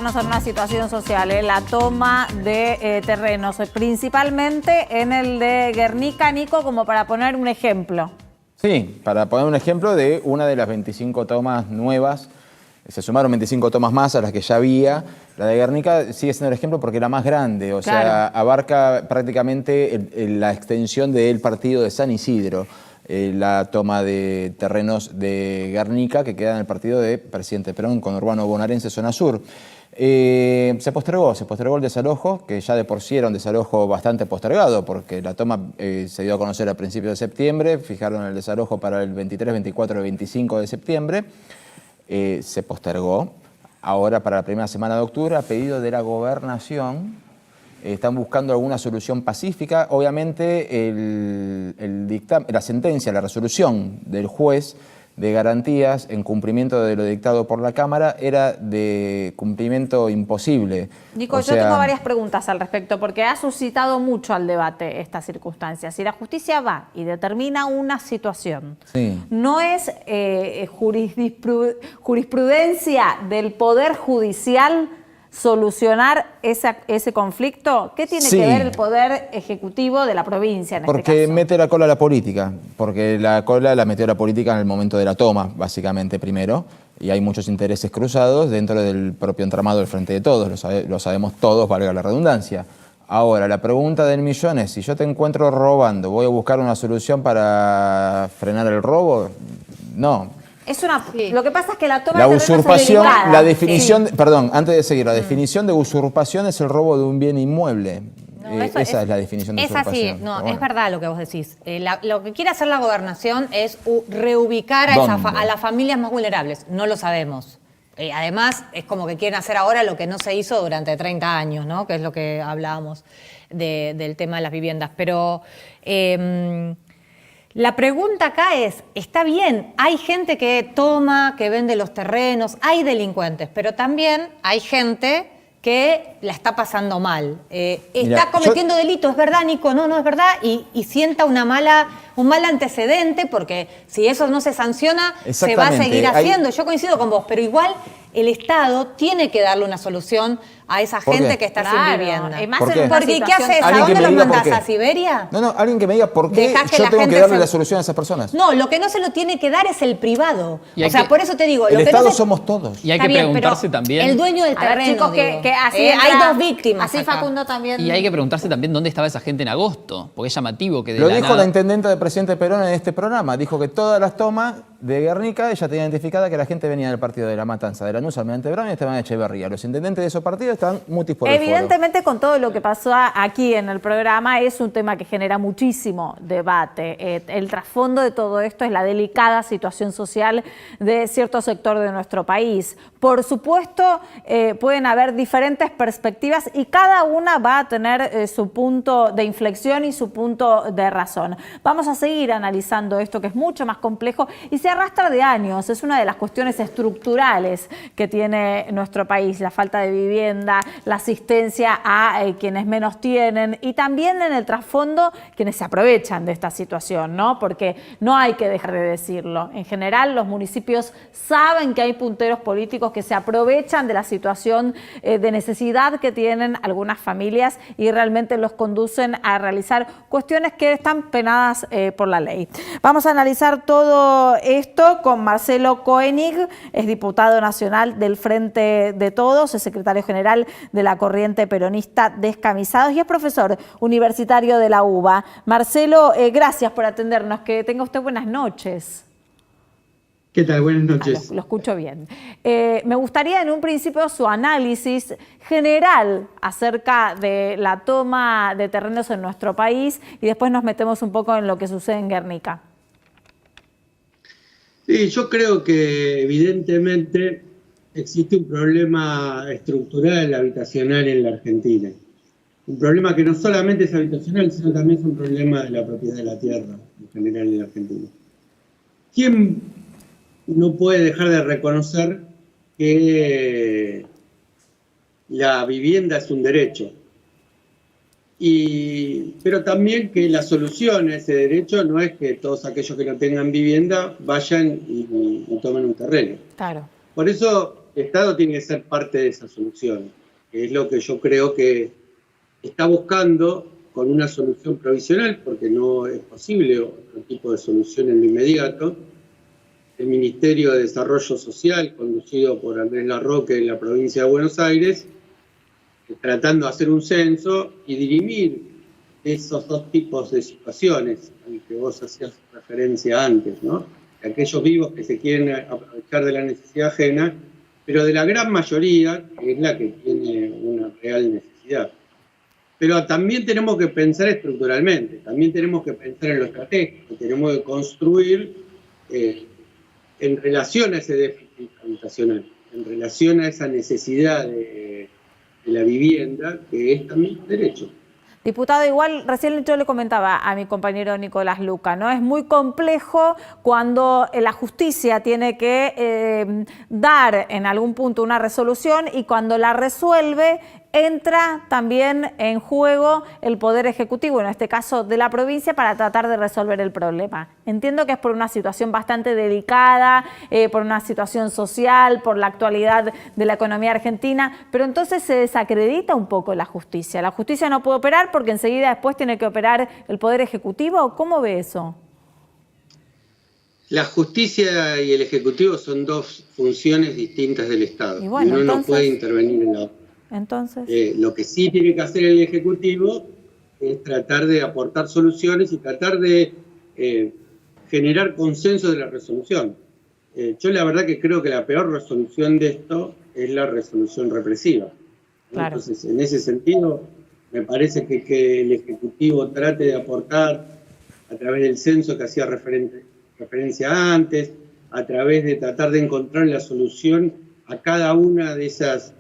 En una situación social, la toma de terrenos, principalmente en el de Guernica, Nico, como para poner un ejemplo. Sí, para poner un ejemplo de una de las 25 tomas nuevas, se sumaron 25 tomas más a las que ya había. La de Guernica sigue siendo el ejemplo porque es la más grande, o sea, abarca prácticamente la extensión del partido de San Isidro. La toma de terrenos de Guernica que queda en el partido de Presidente Perón con Urbano Bonaerense, zona sur. Se postergó el desalojo, que ya de por sí era un desalojo bastante postergado, porque la toma se dio a conocer a principios de septiembre, fijaron el desalojo para el 23, 24 y 25 de septiembre, se postergó. Ahora para la primera semana de octubre, a pedido de la Gobernación, están buscando alguna solución pacífica. Obviamente la sentencia, la resolución del juez de garantías en cumplimiento de lo dictado por la Cámara era de cumplimiento imposible. Nico, yo tengo varias preguntas al respecto porque ha suscitado mucho al debate esta circunstancia. Si la justicia va y determina una situación, ¿no es jurisprudencia del Poder Judicial solucionar ese conflicto? ¿Qué tiene que ver el Poder Ejecutivo de la provincia en este caso? Porque mete la cola a la política, porque la cola la metió la política en el momento de la toma, básicamente primero, y hay muchos intereses cruzados dentro del propio entramado del Frente de Todos, lo sabemos todos, valga la redundancia. Ahora, la pregunta del millón es, si yo te encuentro robando, ¿voy a buscar una solución para frenar el robo? No. Lo que pasa es que la toma de usurpación, la definición, perdón, antes de seguir, la definición de usurpación es el robo de un bien inmueble. No, esa es la definición de usurpación. Es así, no, es verdad lo que vos decís. Lo que quiere hacer la Gobernación es reubicar a las familias más vulnerables. No lo sabemos. Además, es como que quieren hacer ahora lo que no se hizo durante 30 años, ¿no? Que es lo que hablábamos del tema de las viviendas. Pero la pregunta acá es, está bien, hay gente que toma, que vende los terrenos, hay delincuentes, pero también hay gente que la está pasando mal. Está cometiendo delitos, ¿es verdad, Nico? No, no es verdad, y sienta un mal antecedente, porque si eso no se sanciona, se va a seguir haciendo. Yo coincido con vos, pero igual el Estado tiene que darle una solución a esa gente que está sin vivienda. Porque ¿qué haces? ¿A dónde los mandás? ¿A Siberia? No, alguien que me diga por qué yo tengo que darle la solución a esas personas. No, lo que no se lo tiene que dar es el privado. O sea, por eso te digo... El Estado somos todos. Y hay que preguntarse también... El dueño del terreno, hay dos víctimas. Así Facundo también... Y hay que preguntarse también dónde estaba esa gente en agosto, porque es llamativo que Lo dijo la intendenta del Presidente Perón en este programa. Dijo que todas las tomas de Guernica, ella tenía identificada que la gente venía del partido de La Matanza, de Lanús, Almirante Brown y Esteban Echeverría. Los intendentes de esos partidos están mutis por el foro. Evidentemente, con todo lo que pasó aquí en el programa, es un tema que genera muchísimo debate. El trasfondo de todo esto es la delicada situación social de cierto sector de nuestro país. Por supuesto, pueden haber diferentes perspectivas y cada una va a tener su punto de inflexión y su punto de razón. Vamos a seguir analizando esto, que es mucho más complejo y se arrastra de años. Es una de las cuestiones estructurales que tiene nuestro país, la falta de vivienda, la asistencia a quienes menos tienen y también en el trasfondo quienes se aprovechan de esta situación, ¿no? Porque no hay que dejar de decirlo. En general, los municipios saben que hay punteros políticos que se aprovechan de la situación de necesidad que tienen algunas familias y realmente los conducen a realizar cuestiones que están penadas por la ley. Vamos a analizar todo esto con Marcelo Koenig, es diputado nacional del Frente de Todos, es secretario general de la Corriente Peronista Descamisados y es profesor universitario de la UBA. Marcelo, gracias por atendernos, que tenga usted buenas noches. ¿Qué tal? Buenas noches. Lo escucho bien. Me gustaría en un principio su análisis general acerca de la toma de terrenos en nuestro país y después nos metemos un poco en lo que sucede en Guernica. Sí, yo creo que evidentemente existe un problema estructural habitacional en la Argentina. Un problema que no solamente es habitacional, sino también es un problema de la propiedad de la tierra en general en la Argentina. ¿Quién no puede dejar de reconocer que la vivienda es un derecho? Pero también que la solución a ese derecho no es que todos aquellos que no tengan vivienda vayan y tomen un terreno. Claro. Por eso el Estado tiene que ser parte de esa solución, que es lo que yo creo que está buscando con una solución provisional, porque no es posible otro tipo de solución en lo inmediato. El Ministerio de Desarrollo Social, conducido por Andrés Larroque en la provincia de Buenos Aires, tratando de hacer un censo y dirimir esos dos tipos de situaciones al que vos hacías referencia antes, ¿no? Aquellos vivos que se quieren aprovechar de la necesidad ajena, pero de la gran mayoría, que es la que tiene una real necesidad. Pero también tenemos que pensar estructuralmente, también tenemos que pensar en lo estratégico, tenemos que construir en relación a ese déficit habitacional, en relación a esa necesidad de la vivienda, que es también un derecho. Diputado, igual recién yo le comentaba a mi compañero Nicolás Luca, ¿no? Es muy complejo cuando la justicia tiene que dar en algún punto una resolución y cuando la resuelve entra también en juego el Poder Ejecutivo, en este caso de la provincia, para tratar de resolver el problema. Entiendo que es por una situación bastante delicada, por una situación social, por la actualidad de la economía argentina, pero entonces se desacredita un poco la justicia. La justicia no puede operar porque enseguida después tiene que operar el Poder Ejecutivo. ¿Cómo ve eso? La justicia y el Ejecutivo son dos funciones distintas del Estado. Y bueno, uno entonces, no puede intervenir en la otra. Entonces, lo que sí tiene que hacer el Ejecutivo es tratar de aportar soluciones y tratar de generar consenso de la resolución. Yo la verdad que creo que la peor resolución de esto es la resolución represiva, ¿no? Claro. Entonces, en ese sentido, me parece que el Ejecutivo trate de aportar a través del censo que hacía referencia antes, a través de tratar de encontrar la solución a cada una de esas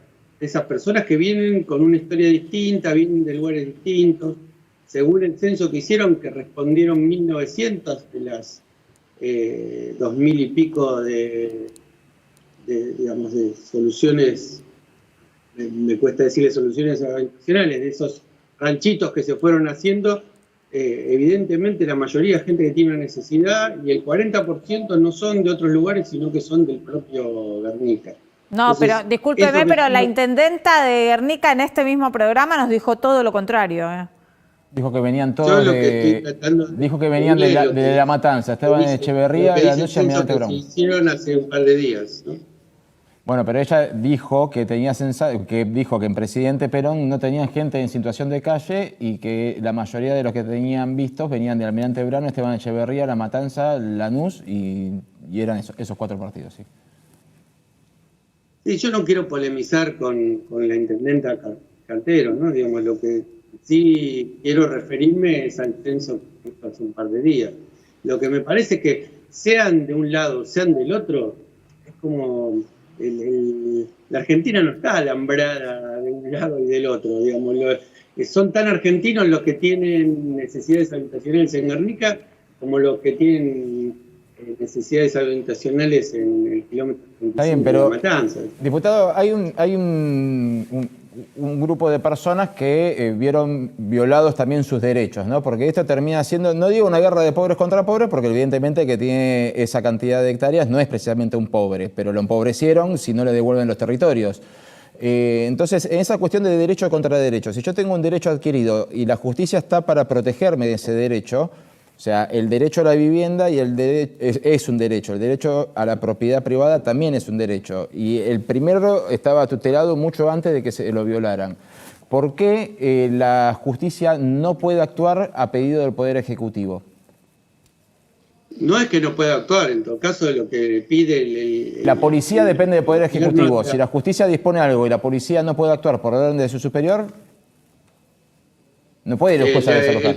personas que vienen con una historia distinta, vienen de lugares distintos. Según el censo que hicieron, que respondieron 1.900 de las 2.000 y pico de soluciones, me cuesta decirle soluciones habitacionales, de esos ranchitos que se fueron haciendo. Evidentemente la mayoría es gente que tiene una necesidad y el 40% no son de otros lugares, sino que son del propio Guernica. no, Entonces, pero discúlpeme, pero la intendenta de Guernica en este mismo programa nos dijo todo lo contrario. Dijo que venían todos dijo que venían de la Matanza, estaban en Echeverría y la noche en Almirante Brown. Se hicieron hace un par de días, ¿no? Bueno, pero ella dijo que dijo que en Presidente Perón no tenían gente en situación de calle y que la mayoría de los que tenían vistos venían de Almirante Brown, Esteban Echeverría, La Matanza, Lanús y eran esos cuatro partidos, sí. Sí, yo no quiero polemizar con la intendenta Cantero, ¿no? Digamos, lo que sí quiero referirme es al censo que hizo hace un par de días. Lo que me parece es que sean de un lado, sean del otro, es como la Argentina no está alambrada de un lado y del otro, digamos. Son tan argentinos los que tienen necesidades habitacionales en Guernica como los que tienen necesidades habitacionales en el kilómetro 35 de La Matanza. Diputado, hay un grupo de personas que vieron violados también sus derechos, ¿no? Porque esto termina siendo, no digo una guerra de pobres contra pobres, porque evidentemente que tiene esa cantidad de hectáreas no es precisamente un pobre, pero lo empobrecieron si no le devuelven los territorios. Entonces, en esa cuestión de derecho contra derecho, si yo tengo un derecho adquirido y la justicia está para protegerme de ese derecho, o sea, el derecho a la vivienda y es un derecho, el derecho a la propiedad privada también es un derecho. Y el primero estaba tutelado mucho antes de que se lo violaran. ¿Por qué la justicia no puede actuar a pedido del Poder Ejecutivo? No es que no pueda actuar, en todo caso de lo que pide la policía depende del Poder Ejecutivo. Si la justicia dispone algo y la policía no puede actuar por orden de su superior, no puede ir después a desalojar.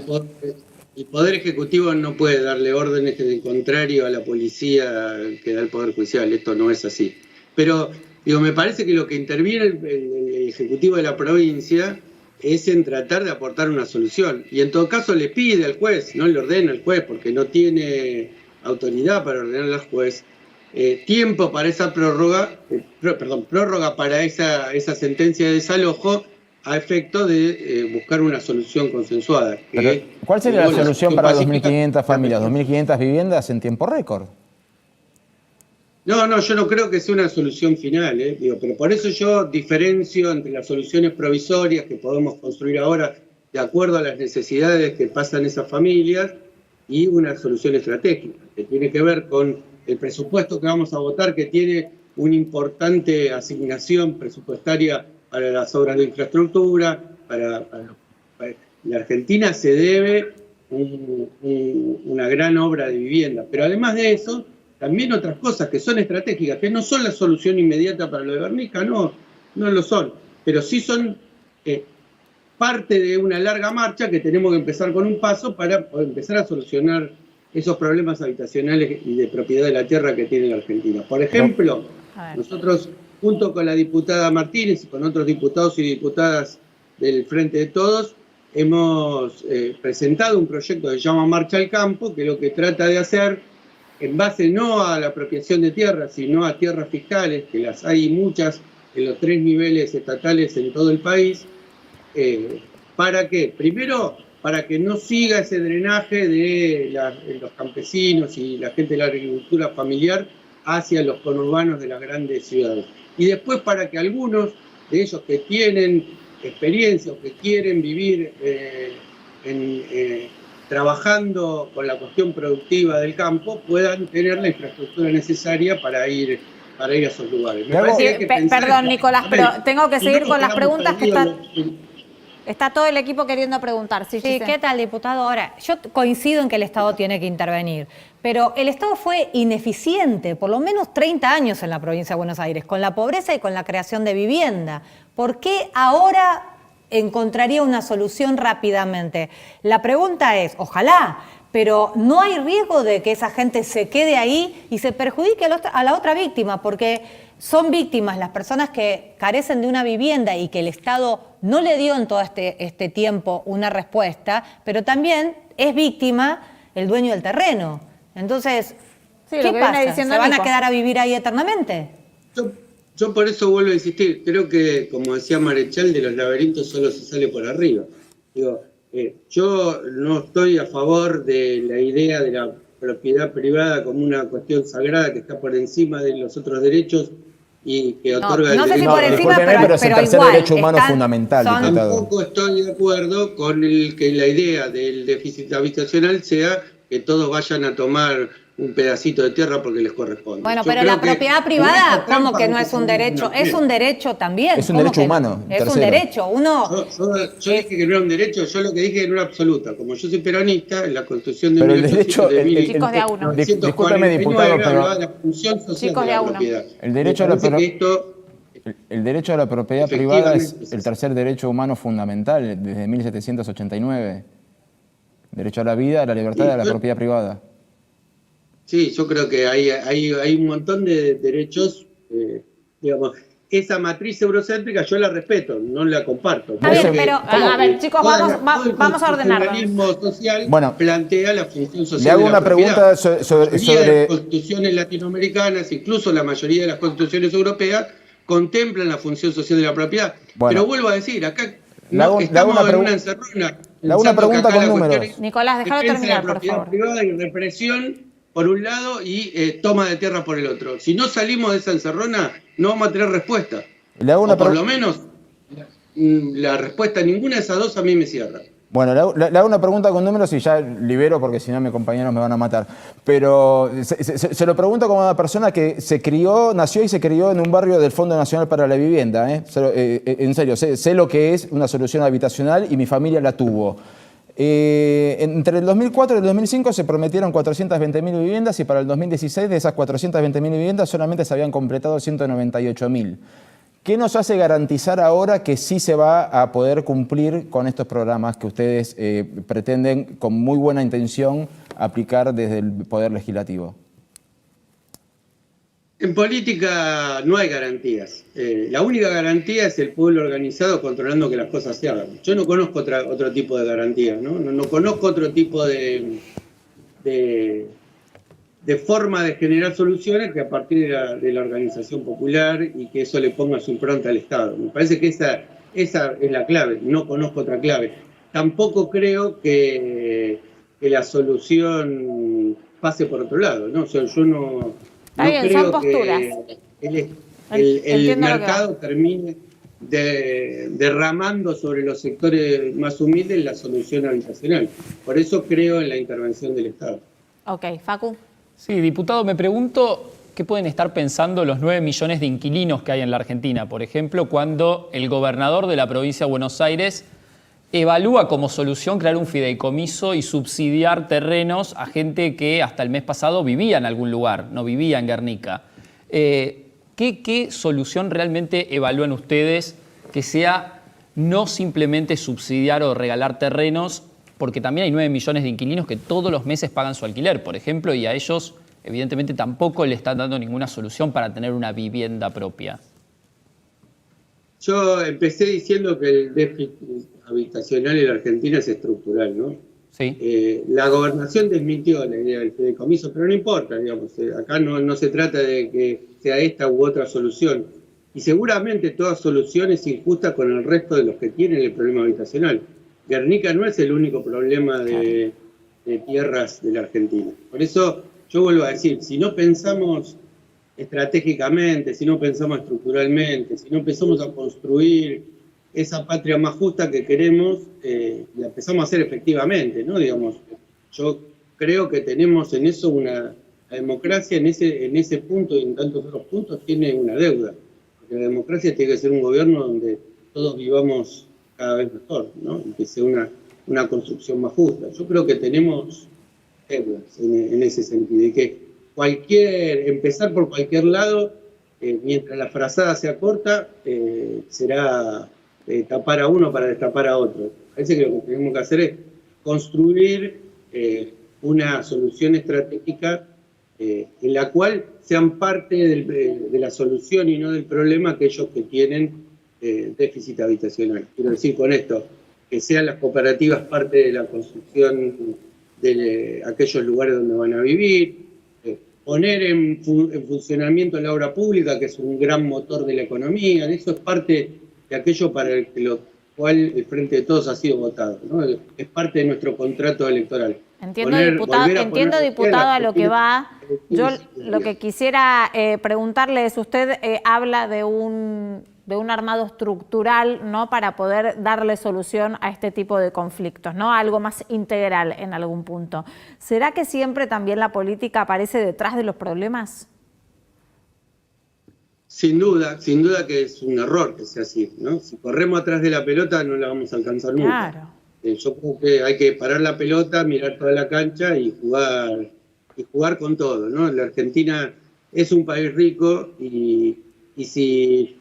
El Poder Ejecutivo no puede darle órdenes de contrario a la policía que da el Poder Judicial. Esto no es así. Pero, digo, me parece que lo que interviene el Ejecutivo de la provincia es en tratar de aportar una solución. Y en todo caso le pide al juez, no le ordena al juez, porque no tiene autoridad para ordenarle al juez, tiempo para esa prórroga para esa sentencia de desalojo, a efecto de buscar una solución consensuada. Pero, ¿cuál sería la solución para 2.500 familias, 2.500 viviendas en tiempo récord? No, yo no creo que sea una solución final, digo, pero por eso yo diferencio entre las soluciones provisorias que podemos construir ahora de acuerdo a las necesidades que pasan esas familias y una solución estratégica, que tiene que ver con el presupuesto que vamos a votar, que tiene una importante asignación presupuestaria para las obras de infraestructura, para la Argentina se debe una gran obra de vivienda, pero además de eso, también otras cosas que son estratégicas, que no son la solución inmediata para lo de Guernica, no lo son, pero sí son parte de una larga marcha que tenemos que empezar con un paso para empezar a solucionar esos problemas habitacionales y de propiedad de la tierra que tiene la Argentina. Por ejemplo, nosotros, junto con la diputada Martínez y con otros diputados y diputadas del Frente de Todos, hemos presentado un proyecto que se llama Marcha al Campo, que lo que trata de hacer, en base no a la apropiación de tierras, sino a tierras fiscales, que las hay muchas en los 3 niveles estatales en todo el país. ¿Para qué? Primero, para que no siga ese drenaje de los campesinos y la gente de la agricultura familiar hacia los conurbanos de las grandes ciudades. Y después para que algunos de ellos que tienen experiencia o que quieren vivir trabajando con la cuestión productiva del campo puedan tener la infraestructura necesaria para ir a esos lugares. Perdón, Nicolás, pero tengo que seguir con las preguntas que está todo el equipo queriendo preguntar. Sí, ¿qué tal, diputado? Ahora, yo coincido en que el Estado tiene que intervenir, pero el Estado fue ineficiente por lo menos 30 años en la provincia de Buenos Aires, con la pobreza y con la creación de vivienda. ¿Por qué ahora encontraría una solución rápidamente? La pregunta es, ojalá, pero ¿no hay riesgo de que esa gente se quede ahí y se perjudique a la otra víctima? Porque son víctimas las personas que carecen de una vivienda y que el Estado no le dio en todo este tiempo una respuesta, pero también es víctima el dueño del terreno. Entonces, ¿qué pasa? ¿Se van a quedar a vivir ahí eternamente? Yo por eso vuelvo a insistir, creo que, como decía Marechal, de los laberintos solo se sale por arriba. Digo, yo no estoy a favor de la idea de la propiedad privada como una cuestión sagrada que está por encima de los otros derechos y que otorga no el sé derecho. si por encima, pero es el tercer igual, derecho humano fundamental. Tampoco estoy de acuerdo con que la idea del déficit habitacional sea que todos vayan a tomar un pedacito de tierra porque les corresponde. Bueno, pero la propiedad privada, ¿cómo que no es un derecho? Es un derecho también. Es un derecho humano. Es un derecho. Yo dije que no era un derecho, yo lo que dije que no era absoluta. Como yo soy peronista, en la Constitución de pero el derecho, chicos de a uno. Discúlpeme, diputado, pero la función social chicos de la a uno. propiedad. El derecho a la propiedad privada es el tercer derecho humano fundamental desde 1789. Derecho a la vida, a la libertad y a la propiedad privada. Sí, yo creo que hay un montón de derechos, digamos, esa matriz eurocéntrica yo la respeto, no la comparto. A ver, pero, a ver, chicos, vamos a ordenarnos. El constitucionalismo social plantea la función social. Le hago una pregunta sobre las constituciones latinoamericanas, incluso la mayoría de las constituciones europeas, contemplan la función social de la propiedad. Bueno, pero vuelvo a decir, acá estamos en una encerrona. Le hago una pregunta con números. Nicolás, déjalo terminar, por favor. Privada y represión por un lado y toma de tierra por el otro. Si no salimos de esa encerrona, no vamos a tener respuesta. O por lo menos, la respuesta a ninguna de esas dos a mí me cierra. Bueno, le hago una pregunta con números y ya libero porque si no mis compañeros me van a matar. Pero se lo pregunto como una persona que nació y se crió en un barrio del Fondo Nacional para la Vivienda. En serio, sé lo que es una solución habitacional y mi familia la tuvo. Entre el 2004 y el 2005 se prometieron 420.000 viviendas y para el 2016 de esas 420.000 viviendas solamente se habían completado 198.000. ¿Qué nos hace garantizar ahora que sí se va a poder cumplir con estos programas que ustedes pretenden con muy buena intención aplicar desde el Poder Legislativo? En política no hay garantías. La única garantía es el pueblo organizado controlando que las cosas se hagan. Yo no conozco otro tipo de garantía, no conozco otro tipo de forma de generar soluciones que a partir de la organización popular y que eso le ponga su impronta al Estado. Me parece que esa es la clave, no conozco otra clave. Tampoco creo que la solución pase por otro lado, ¿no? O sea, yo Está bien, son posturas. El mercado termine derramando sobre los sectores más humildes la solución habitacional. Por eso creo en la intervención del Estado. Ok, Facu. Sí, diputado, me pregunto qué pueden estar pensando los 9 millones de inquilinos que hay en la Argentina, por ejemplo, cuando el gobernador de la provincia de Buenos Aires evalúa como solución crear un fideicomiso y subsidiar terrenos a gente que hasta el mes pasado vivía en algún lugar, no vivía en Guernica. ¿Qué solución realmente evalúan ustedes que sea no simplemente subsidiar o regalar terrenos? Porque también hay 9 millones de inquilinos que todos los meses pagan su alquiler, por ejemplo, y a ellos evidentemente tampoco le están dando ninguna solución para tener una vivienda propia. Yo empecé diciendo que el déficit habitacional en la Argentina es estructural, ¿no? Sí. La gobernación desmintió la idea del fideicomiso, pero no importa, digamos, acá no se trata de que sea esta u otra solución. Y seguramente toda solución es injusta con el resto de los que tienen el problema habitacional. Guernica no es el único problema de tierras de la Argentina. Por eso yo vuelvo a decir, si no pensamos estratégicamente, si no pensamos estructuralmente, si no empezamos a construir esa patria más justa que queremos, la empezamos a hacer efectivamente, ¿no? Digamos, yo creo que tenemos en eso la democracia en ese punto y en tantos otros puntos tiene una deuda, porque la democracia tiene que ser un gobierno donde todos vivamos cada vez mejor, ¿no? Y que sea una construcción más justa. Yo creo que tenemos deudas en ese sentido, y que empezar por cualquier lado, mientras la frazada sea corta, será tapar a uno para destapar a otro. Parece que lo que tenemos que hacer es construir una solución estratégica en la cual sean parte de la solución y no del problema aquellos que tienen déficit habitacional. Quiero decir con esto, que sean las cooperativas parte de la construcción de aquellos lugares donde van a vivir, poner en funcionamiento la obra pública, que es un gran motor de la economía. Eso es parte de aquello para lo cual el Frente de Todos ha sido votado, ¿no? Es parte de nuestro contrato electoral. Entiendo, diputado, a lo que va. Yo lo que quisiera preguntarle es, usted habla de un armado estructural, ¿no?, para poder darle solución a este tipo de conflictos, ¿no?, algo más integral en algún punto. ¿Será que siempre también la política aparece detrás de los problemas? Sin duda que es un error que sea así, ¿no? Si corremos atrás de la pelota no la vamos a alcanzar nunca. Claro. Yo creo que hay que parar la pelota, mirar toda la cancha y jugar con todo, ¿no? La Argentina es un país rico y si...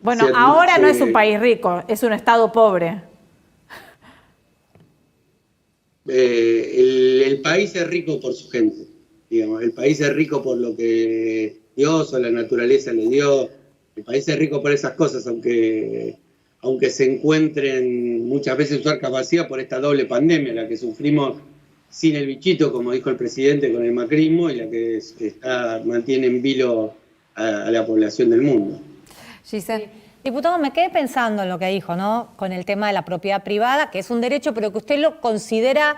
bueno, ahora no es un país rico, es un estado pobre. El país es rico por su gente, digamos. El país es rico por lo que Dios o la naturaleza le dio. El país es rico por esas cosas, aunque se encuentren muchas veces su capacidad por esta doble pandemia, la que sufrimos sin el bichito, como dijo el presidente, con el macrismo, y la que mantiene en vilo a la población del mundo. Giselle. Diputado, me quedé pensando en lo que dijo, ¿no?, con el tema de la propiedad privada, que es un derecho, pero que usted lo considera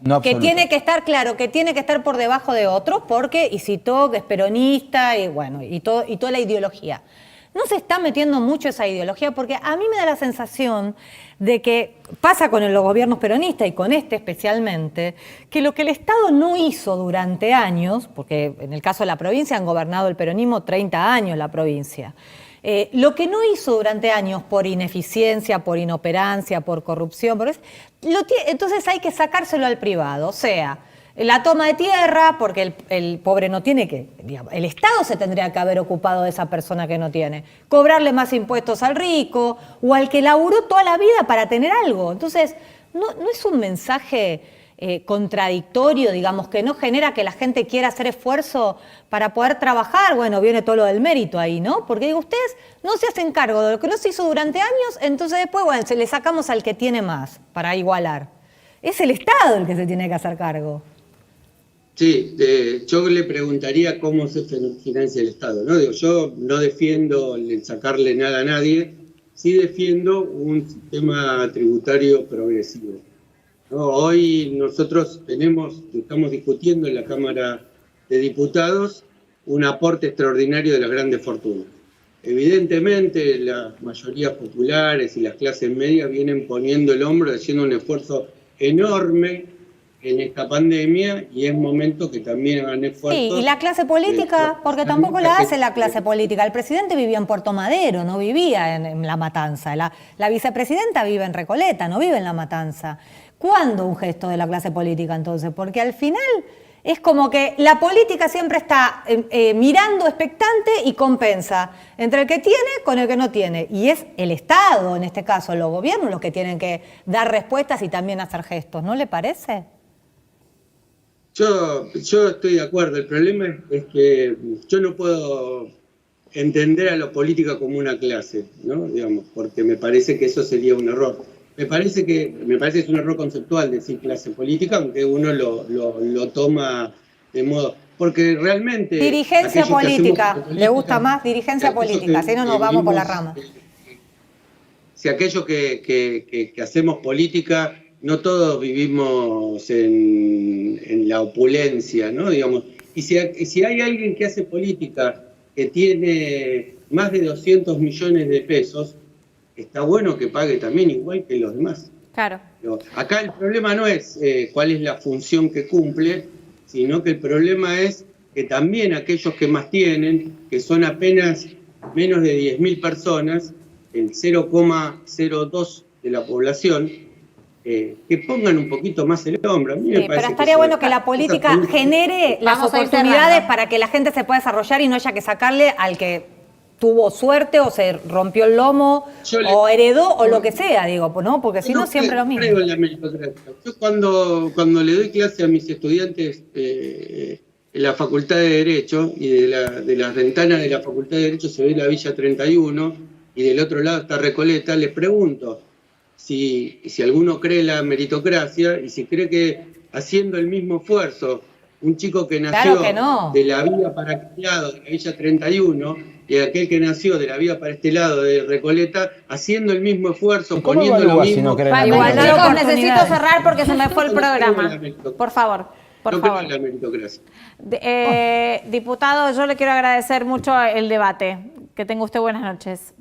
no que tiene que estar, claro, que tiene que estar por debajo de otros, porque, y citó que es peronista, y bueno, y toda la ideología. No se está metiendo mucho esa ideología, porque a mí me da la sensación de que pasa con los gobiernos peronistas y con este especialmente, que lo que el Estado no hizo durante años, porque en el caso de la provincia han gobernado el peronismo 30 años la provincia, lo que no hizo durante años por ineficiencia, por inoperancia, por corrupción, entonces hay que sacárselo al privado, o sea, la toma de tierra, porque el pobre no tiene que, digamos, el Estado se tendría que haber ocupado de esa persona que no tiene, cobrarle más impuestos al rico o al que laburó toda la vida para tener algo. Entonces, no es un mensaje contradictorio, digamos, que no genera que la gente quiera hacer esfuerzo para poder trabajar. Bueno, viene todo lo del mérito ahí, ¿no? Porque digo, ustedes no se hacen cargo de lo que no se hizo durante años, entonces después, bueno, se le sacamos al que tiene más para igualar. Es el Estado el que se tiene que hacer cargo. Sí, yo le preguntaría cómo se financia el Estado, ¿no? Digo, yo no defiendo el sacarle nada a nadie, sí defiendo un sistema tributario progresivo, ¿no? Hoy nosotros estamos discutiendo en la Cámara de diputados un aporte extraordinario de las grandes fortunas. Evidentemente, las mayorías populares y las clases medias vienen poniendo el hombro, haciendo un esfuerzo enorme en esta pandemia, y es momento que también hagan esfuerzos. Sí, y la clase política, porque tampoco la hace la clase política. El presidente vivía en Puerto Madero, no vivía en La Matanza. La vicepresidenta vive en Recoleta, no vive en La Matanza. ¿Cuándo un gesto de la clase política entonces? Porque al final es como que la política siempre está mirando expectante y compensa entre el que tiene con el que no tiene. Y es el Estado, en este caso los gobiernos, los que tienen que dar respuestas y también hacer gestos. ¿No le parece? Yo estoy de acuerdo. El problema es que yo no puedo entender a la política como una clase, ¿no? Digamos, porque me parece que eso sería un error. Me parece que es un error conceptual decir clase política, aunque uno lo toma de modo... Porque realmente... Dirigencia política. ¿Le gusta más dirigencia política? Si no, nos vamos por la rama. Si aquellos que hacemos política, no todos vivimos en la opulencia, ¿no? Digamos, y si hay alguien que hace política que tiene más de 200 millones de pesos, está bueno que pague también igual que los demás. Claro. Acá el problema no es cuál es la función que cumple, sino que el problema es que también aquellos que más tienen, que son apenas menos de 10.000 personas, el 0,02 de la población, que pongan un poquito más el hombro. A mí me parece pero estaría bueno que la política genere las oportunidades para que la gente se pueda desarrollar y no haya que sacarle al que tuvo suerte o se rompió el lomo o heredó o lo que sea, digo, ¿no? Porque si no, siempre lo mismo. Creo en la meritocracia. Yo cuando le doy clase a mis estudiantes en la Facultad de Derecho, y de las ventanas de la Facultad de Derecho se ve la Villa 31 y del otro lado está Recoleta, les pregunto si alguno cree en la meritocracia y si cree que haciendo el mismo esfuerzo, un chico que nació de la vía para aquel lado de la Villa 31 y aquel que nació de la vía para este lado de Recoleta, haciendo el mismo esfuerzo, poniendo lo mismo... Si no igual, chicos, necesito cerrar porque se me fue el programa. Por favor. Por favor. La meritocracia. Diputado, yo le quiero agradecer mucho el debate. Que tenga usted buenas noches.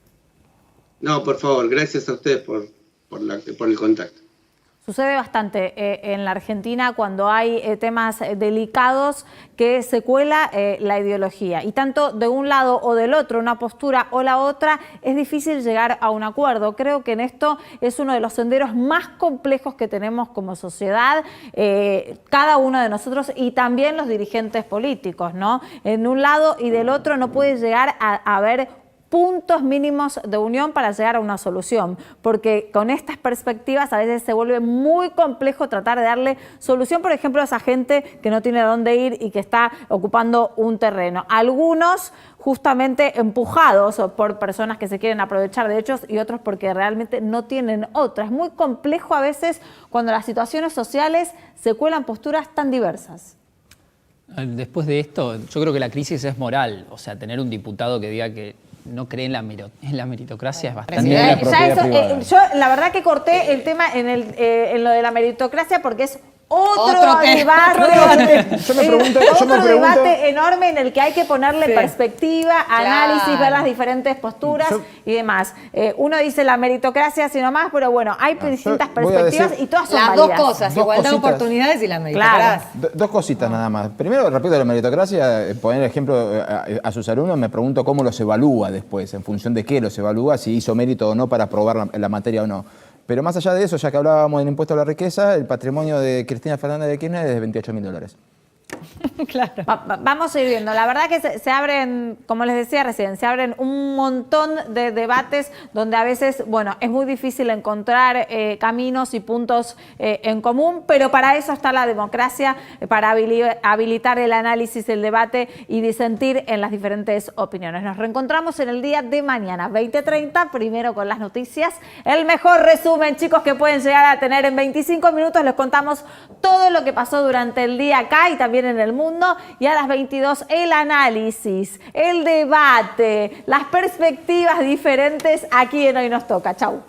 No, por favor, gracias a ustedes por el contacto. Sucede bastante en la Argentina cuando hay temas delicados que se cuela la ideología. Y tanto de un lado o del otro, una postura o la otra, es difícil llegar a un acuerdo. Creo que en esto es uno de los senderos más complejos que tenemos como sociedad, cada uno de nosotros y también los dirigentes políticos, ¿no? En un lado y del otro no puede llegar a haber puntos mínimos de unión para llegar a una solución, porque con estas perspectivas a veces se vuelve muy complejo tratar de darle solución, por ejemplo, a esa gente que no tiene dónde ir y que está ocupando un terreno. Algunos justamente empujados por personas que se quieren aprovechar de ellos y otros porque realmente no tienen otra. Es muy complejo a veces cuando las situaciones sociales se cuelan posturas tan diversas. Después de esto, yo creo que la crisis es moral. O sea, tener un diputado que diga que no cree en la meritocracia es bastante... Yo la verdad que corté el tema en lo de la meritocracia porque es otro debate. Yo me pregunto, debate enorme en el que hay que ponerle perspectiva, análisis, ver las diferentes posturas y demás. Uno dice la meritocracia, sino más, pero bueno, hay distintas perspectivas y todas son las válidas. dos cosas, igualdad de oportunidades y la meritocracia. Claro. Dos cositas nada más. Primero, respecto a la meritocracia, poner ejemplo a sus alumnos, me pregunto cómo los evalúa después, en función de qué los evalúa, si hizo mérito o no para aprobar la materia o no. Pero más allá de eso, ya que hablábamos del impuesto a la riqueza, el patrimonio de Cristina Fernández de Kirchner es de $28.000. Claro. Vamos a ir viendo. La verdad que se abren, como les decía recién, se abren un montón de debates donde a veces, bueno, es muy difícil encontrar caminos y puntos en común, pero para eso está la democracia, para habilitar el análisis, el debate y disentir en las diferentes opiniones. Nos reencontramos en el día de mañana, 20:30, primero con las noticias. El mejor resumen, chicos, que pueden llegar a tener en 25 minutos. Les contamos todo lo que pasó durante el día acá y también en el mundo, y a las 22 el análisis, el debate, las perspectivas diferentes aquí en Hoy Nos Toca. Chau.